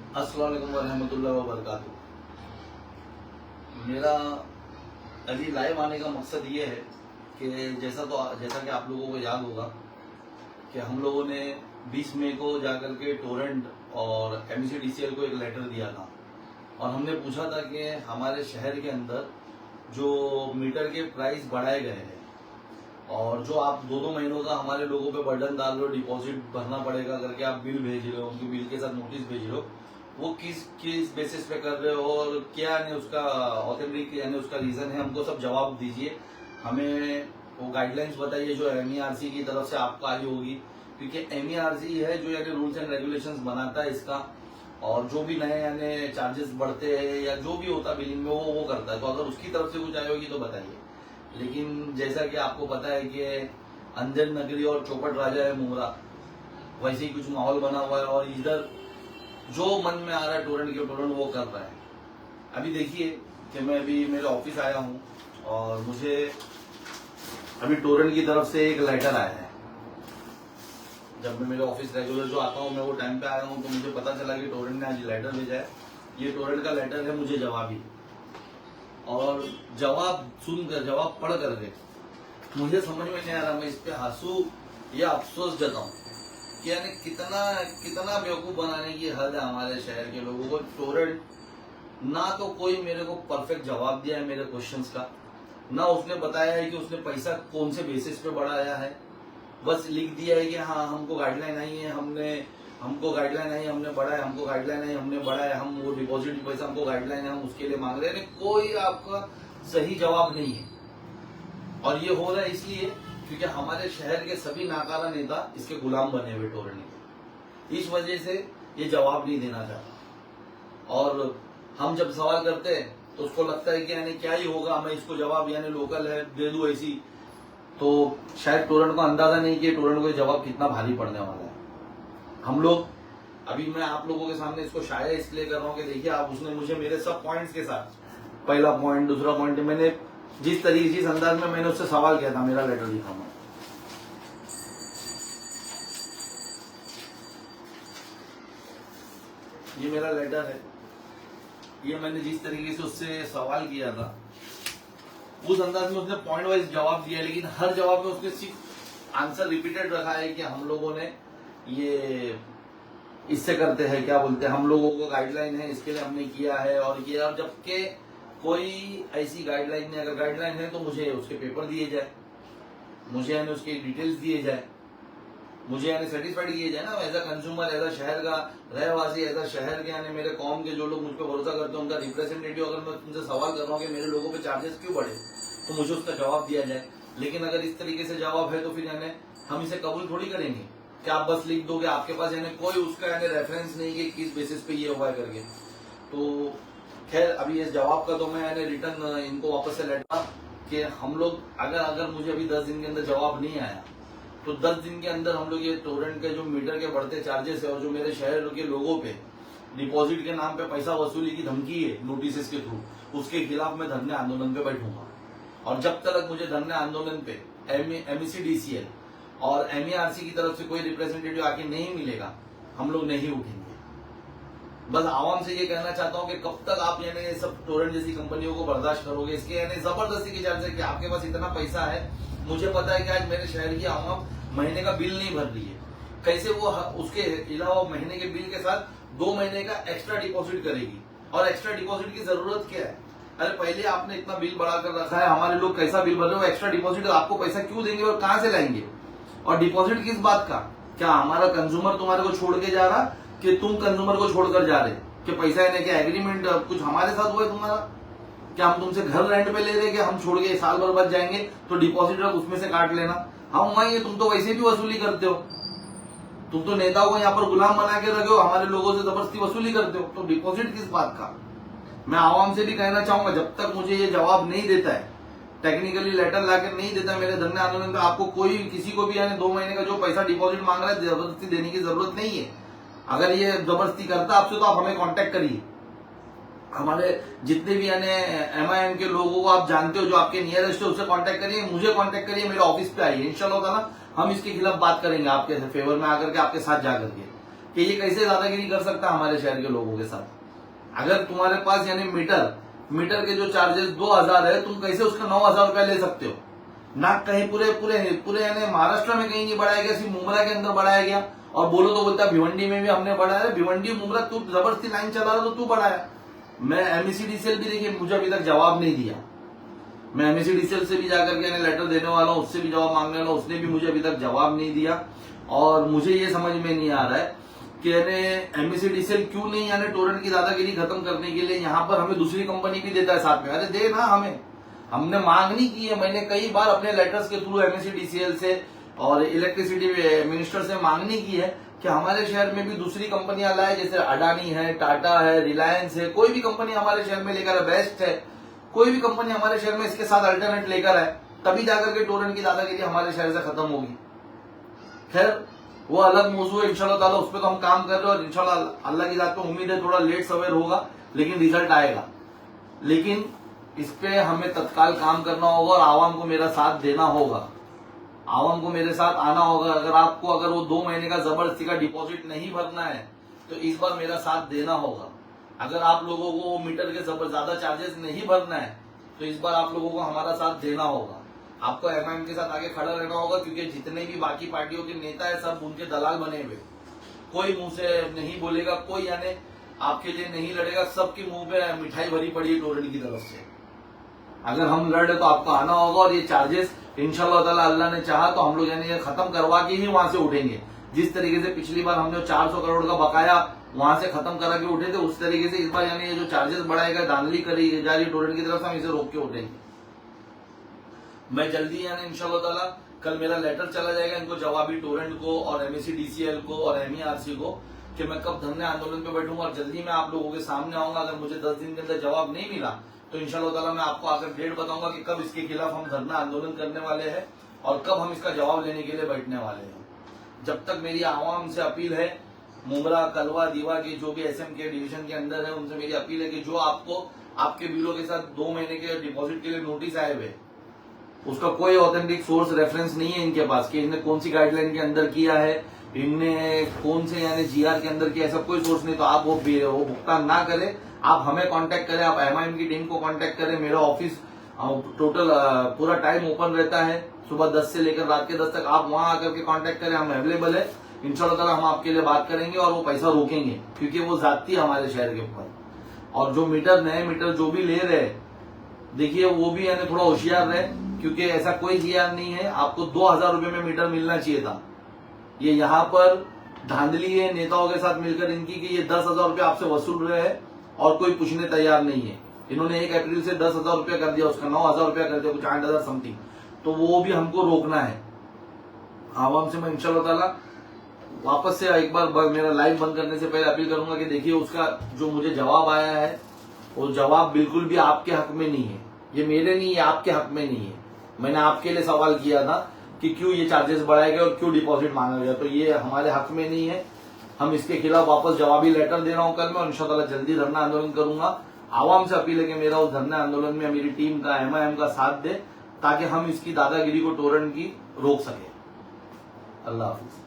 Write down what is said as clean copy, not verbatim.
अस्सलाम वालेकुम वरहमतुल्लाहि वबरकातुह। मेरा अभी लाइव आने का मकसद ये है कि जैसा कि आप लोगों को याद होगा कि हम लोगों ने 20 मई को जाकर के टोरेंट और MECDCL को एक लेटर दिया था और हमने पूछा था कि हमारे शहर के अंदर जो मीटर के प्राइस बढ़ाए गए हैं और जो आप 2-2 महीनों का हमारे लोगों पे बर्डन डाल रहे हो, डिपॉजिट भरना पड़ेगा करके आप बिल भेज रहे हो, उनके बिल के साथ नोटिस भेज रहे हो, वो किस बेसिस पे कर रहे हो और क्या यानी उसका ऑथेंटिक यानी उसका रीजन है, हमको सब जवाब दीजिए। हमें वो गाइडलाइंस बताइए जो MERC की तरफ से आपको आई होगी, क्योंकि MERC है जो यानी रूल्स एंड रेगुलेशंस बनाता है इसका, और जो भी नए यानी चार्जेस बढ़ते हैं या जो भी होता बिलिंग में वो करता है। तो अगर उसकी तरफ से कुछ आई होगी तो बताइए। लेकिन जैसा कि आपको पता है कि अंजन नगरी और चौपट राजा है मुमरा, वैसे ही कुछ माहौल बना हुआ है और इधर जो मन में आ रहा है टोरेंट वो कर रहा है। अभी देखिए कि मैं अभी मेरे ऑफिस आया हूँ और मुझे अभी टोरेंट की तरफ से एक लेटर आया है। जब मैं मेरे ऑफिस रेगुलर जो आता हूँ मैं वो टाइम पे आया हूँ तो मुझे पता चला कि टोरेंट ने आज लेटर भेजा है। ये टोरेंट का लेटर है मुझे जवाबी, और जवाब पढ़ करके मुझे समझ में नहीं आ रहा मैं इस पे हंसू या अफसोस जताऊं कि यानी कितना बेवकूफ बनाने की हद है हमारे शहर के लोगों को। टोरेंट ना तो कोई मेरे को परफेक्ट जवाब दिया है मेरे क्वेश्चंस का, ना उसने बताया है कि उसने पैसा कौन से बेसिस पे बढ़ाया है। बस लिख दिया है कि हाँ हमको गाइडलाइन आई है, हमको गाइडलाइन आई, हमने बढ़ाया, हमको गाइडलाइन आई, हमने बढ़ाया, हम वो डिपॉजिट पैसा हमको गाइडलाइन है, हम उसके लिए मांग रहे हैं। कोई आपका सही जवाब नहीं है और ये हो रहा है इसलिए क्योंकि हमारे शहर के सभी नाकारा नेता इसके गुलाम बने हुए टोरेंट के। इस वजह से ये जवाब नहीं देना चाहता और हम जब सवाल करते हैं तो उसको लगता है कि यानी क्या ही होगा, मैं इसको जवाब यानी लोकल है दे दूं ऐसी। तो शायद टोरेंट को अंदाजा नहीं कि टोरेंट को जवाब कितना भारी पड़ने वाला है। हम लोग अभी मैं आप लोगों के सामने इसको शायद इसलिए कर रहा हूँ कि देखिए आप उसने मुझे मेरे सब पॉइंट्स के साथ, पहला पॉइंट, दूसरा पॉइंट, मैंने जिस अंदाज में मैंने उससे सवाल किया था, मेरा लेटर लिखा मैं। ये मेरा लेटर है, ये मैंने जिस तरीके से उससे सवाल किया था उस अंदाज में उसने पॉइंट वाइज जवाब दिया, लेकिन हर जवाब में उसने सिर्फ आंसर रिपीटेड रखा है कि हम लोगों ने ये इससे करते हैं, क्या बोलते हैं, हम लोगों को गाइडलाइन है इसके लिए हमने किया है और किया। और जबकि कोई ऐसी गाइडलाइन नहीं, अगर गाइडलाइन है तो मुझे उसके पेपर दिए जाए, मुझे यानी उसके डिटेल्स दिए जाए, मुझे यानी सेटिस्फाइड किए जाए ना as a consumer, as a शहर का रहवासी, एज अ शहर के यानी मेरे कौम के जो लोग मुझ पर भरोसा करते हैं उनका रिप्रेजेंटेटिव अगर मैं तुमसे सवाल कर रहा हूँ कि मेरे लोगों पे चार्जेस क्यों बढ़े तो मुझे उसका जवाब दिया जाए। लेकिन अगर इस तरीके से जवाब है तो फिर यानी हम इसे कबूल थोड़ी करेंगे कि आप बस लिख दोगे, आपके पास यानी कोई उसका यानी रेफरेंस नहीं कि किस बेसिस पे ये हुआ करके। तो खैर अभी इस जवाब का तो मैं यानी रिटर्न इनको वापस से लेटर कि हम लोग अगर मुझे अभी 10 दिन के अंदर जवाब नहीं आया तो 10 दिन के अंदर हम लोग ये टोरेंट के जो मीटर के बढ़ते चार्जेस है और जो मेरे शहर के लोगों पे डिपॉजिट के नाम पे पैसा वसूली की धमकी है नोटिस के थ्रू, उसके खिलाफ मैं धरने आंदोलन पे बैठूंगा। और जब तक मुझे धरने आंदोलन पे MECDCL और MERC की तरफ से कोई रिप्रेजेंटेटिव आके नहीं मिलेगा हम लोग नहीं उठेंगे। बस आवाम से ये कहना चाहता हूँ कि कब तक आप यानी ये सब टोरेंट जैसी कंपनियों को बर्दाश्त करोगे। इसके यानी जबरदस्ती की चार्ज है कि आपके पास इतना पैसा है, मुझे पता है कि आज मेरे शहर की आवाम महीने का बिल नहीं भर रही है, कैसे वो उसके अलावा महीने के बिल के साथ 2 महीने का एक्स्ट्रा डिपॉजिट करेगी। और एक्स्ट्रा डिपॉजिट की जरूरत क्या है? अरे पहले आपने इतना बिल बढ़ा कर रखा है, हमारे लोग कैसा बिल भर रहे हो, एक्स्ट्रा डिपॉजिट आपको पैसा क्यों देंगे और कहां से लाएंगे? और डिपॉजिट किस बात का? क्या हमारा कंज्यूमर तुम्हारे को छोड़ के जा रहा कि तुम कंज्यूमर को छोड़कर जा रहे कि पैसा लेने के एग्रीमेंट कुछ हमारे साथ हुआ है तुम्हारा? क्या हम तुमसे घर रेंट पे ले रहे कि हम छोड़ के साल भर बाद जाएंगे तो डिपॉजिट उसमें से काट लेना? हम वही, तुम तो वैसे भी वसूली करते हो, तुम तो नेताओं को यहाँ पर गुलाम बना के रखे हो, हमारे लोगों से जबरदस्ती वसूली करते हो, तो डिपॉजिट किस बात का? मैं आवाम से भी कहना चाहूंगा जब तक मुझे ये जवाब नहीं देता है, टेक्निकली लेटर लाकर नहीं देता मेरे धरने आंदोलन का, आपको कोई किसी को भी यानी 2 महीने का जो पैसा डिपॉजिट मांग रहा है जबरदस्ती देने की जरूरत नहीं है। अगर ये जबरदस्ती करता आपसे तो आप हमें कांटेक्ट करिए। हमारे जितने भी यानी MIM के लोगों को आप जानते हो जो आपके नियरेस्ट है उससे कांटेक्ट करिए, मुझे कांटेक्ट करिए, मेरे ऑफिस पे आइए, इंशाल्लाह ताला हम इसके खिलाफ बात करेंगे आपके फेवर में आकर के, आपके साथ जाकर के। कि ये कैसे दादागिरी कर सकता है हमारे शहर के लोगों के साथ। अगर तुम्हारे पास यानी मीटर के जो चार्जेस 2000 है, तुम कैसे उसका 9000 रुपया ले सकते हो? ना कहीं पूरे पूरे पूरे यानी महाराष्ट्र में कहीं नहीं बढ़ाया गया, सिर्फ मुंब्रा के अंदर बढ़ाया गया। और बोलो तो बोलता भिवंडी में भी हमने बढ़ाया। भिवंडी मुंब्रा तू जबरदस्ती लाइन चला रहा तो तू बढ़ाया। मैं एमईसीडीसीएल भी देखिए मुझे अभी तक जवाब नहीं दिया। मैं एमईसीडीसीएल से भी जाकर के लेटर देने वाला हूं, उससे भी जवाब मांगने वाला, उसने भी मुझे अभी तक जवाब नहीं दिया। और मुझे ये समझ में नहीं आ रहा है कि एमईसीडीसीएल क्यों नहीं यानी टोरेंट की दादागिरी खत्म करने के लिए यहाँ पर हमें दूसरी कंपनी भी देता है साथ में। अरे दे ना, हमने मांग नहीं की है। मैंने कई बार अपने लेटर्स के थ्रू एमईसीडीसीएल से और इलेक्ट्रिसिटी मिनिस्टर से मांगनी की है कि हमारे शहर में भी दूसरी कंपनियां लाए, जैसे अडानी है, टाटा है, रिलायंस है, कोई भी कंपनी हमारे शहर में लेकर है, बेस्ट है, कोई भी कंपनी हमारे शहर में इसके साथ अल्टरनेट लेकर है, तभी जाकर के टोरेंट की दादागिरी हमारे शहर से खत्म होगी। खैर वो अलग मौजू है, इंशाल्लाह ताला उस पर तो हम काम कर रहे हैं और इंशाल्लाह अल्लाह की जात पे उम्मीद है थोड़ा लेट सवेर होगा लेकिन रिजल्ट आएगा। लेकिन इस पे हमें तत्काल काम करना होगा और आवाम को मेरा साथ देना होगा, आवाम को मेरे साथ आना होगा। अगर वो 2 महीने का जबरदस्ती का डिपॉजिट नहीं भरना है तो इस बार मेरा साथ देना होगा। अगर आप लोगों को मीटर के ज्यादा चार्जेस नहीं भरना है तो इस बार आप लोगों को हमारा साथ देना होगा। आपको एमआईएम के साथ आगे खड़ा रहना होगा, क्योंकि जितने भी बाकी पार्टियों के नेता है सब उनके दलाल बने हुए। कोई मुंह से नहीं बोलेगा, कोई यानी आपके लिए नहीं लड़ेगा, सबके मुंह पे मिठाई भरी पड़ी है टोरेंट की तरफ से। अगर हम लड़ रहे तो आपको आना होगा और ये चार्जेस इंशाल्लाह ताला अल्लाह ने चाहा तो हम लोग यानी खत्म करवा के ही वहां से उठेंगे। जिस तरीके से पिछली बार हमने 400 करोड़ का बकाया वहां से खत्म करा के उठे थे, उस तरीके से इस बार यानी ये जो चार्जेस बढ़ाएगा, धांधली करी जा रही टोरेंट की तरफ से, हम इसे रोक के उठेंगे। मैं जल्दी यानी इंशाल्लाह ताला कल मेरा लेटर चला जाएगा इनको जवाबी टोरेंट को और एमईसीडीसीएल को और एमईआरसी को कि मैं कब धरने आंदोलन पे बैठूंगा और जल्दी मैं आप लोगों के सामने आऊंगा। अगर मुझे 10 दिन के अंदर जवाब नहीं मिला तो इंशाल्लाह ताला मैं आपको आकर डेट बताऊंगा कि कब इसके खिलाफ हम धरना आंदोलन करने वाले हैं और कब हम इसका जवाब लेने के लिए बैठने वाले हैं। जब तक मेरी आवाम से अपील है, मुंब्रा, कलवा, दीवा के जो भी एसएम के डिवीजन के अंदर है, उनसे मेरी अपील है कि जो आपको आपके बिलों के साथ 2 महीने के डिपॉजिट के लिए नोटिस आए हुए, उसका कोई ऑथेंटिक सोर्स रेफरेंस नहीं है इनके पास कि इनने कौन सी गाइडलाइन के अंदर किया है, इनने कौन से यानी जीआर के अंदर किया, ऐसा कोई सोर्स नहीं। तो आप वो भुगतान ना करें, आप हमें कांटेक्ट करें, आप एमआईएम की टीम को कांटेक्ट करें। मेरा ऑफिस टोटल पूरा टाइम ओपन रहता है, सुबह 10 से लेकर रात के 10 तक। आप वहां आकर के कांटेक्ट करें, हम अवेलेबल है। इंशाल्लाह ताला हम आपके लिए बात करेंगे और वो पैसा रोकेंगे, क्योंकि वो जाती है हमारे शहर के ऊपर। और जो नए मीटर जो भी ले रहे, देखिए वो भी यानी थोड़ा होशियार रहे, क्योंकि ऐसा कोई जीआर नहीं है। आपको 2000 रुपए में मीटर मिलना चाहिए था। ये यहाँ पर धांधली है नेताओं के साथ मिलकर इनकी कि ये 10,000 रुपये आपसे वसूल रहे हैं और कोई पूछने तैयार नहीं है। इन्होंने 1 अप्रैल से 10,000 रुपया कर दिया, उसका 9,000 रुपया कर दिया, कुछ 8,000 समथिंग। तो वो भी हमको रोकना है। आवाम से मैं इंशाल्लाह ताला वापस से एक बार मेरा लाइव बंद करने से पहले अपील करूंगा कि देखिए उसका जो मुझे जवाब आया है वो जवाब बिल्कुल भी आपके हक में नहीं है। ये मेरे नहीं है, आपके हक में नहीं है। मैंने आपके लिए सवाल किया था कि क्यों ये चार्जेस बढ़ाए गए और क्यों डिपॉजिट मांगा गया, तो ये हमारे हक में नहीं है। हम इसके खिलाफ वापस जवाबी लेटर दे रहा हूं कल मैं, और इंशाल्लाह जल्दी धरना आंदोलन करूंगा। आवाम से अपील है कि मेरा उस धरना आंदोलन में मेरी टीम का एमआईएम का साथ दे, ताकि हम इसकी दादागिरी को टोरेंट की रोक सके। अल्लाह हाफिज।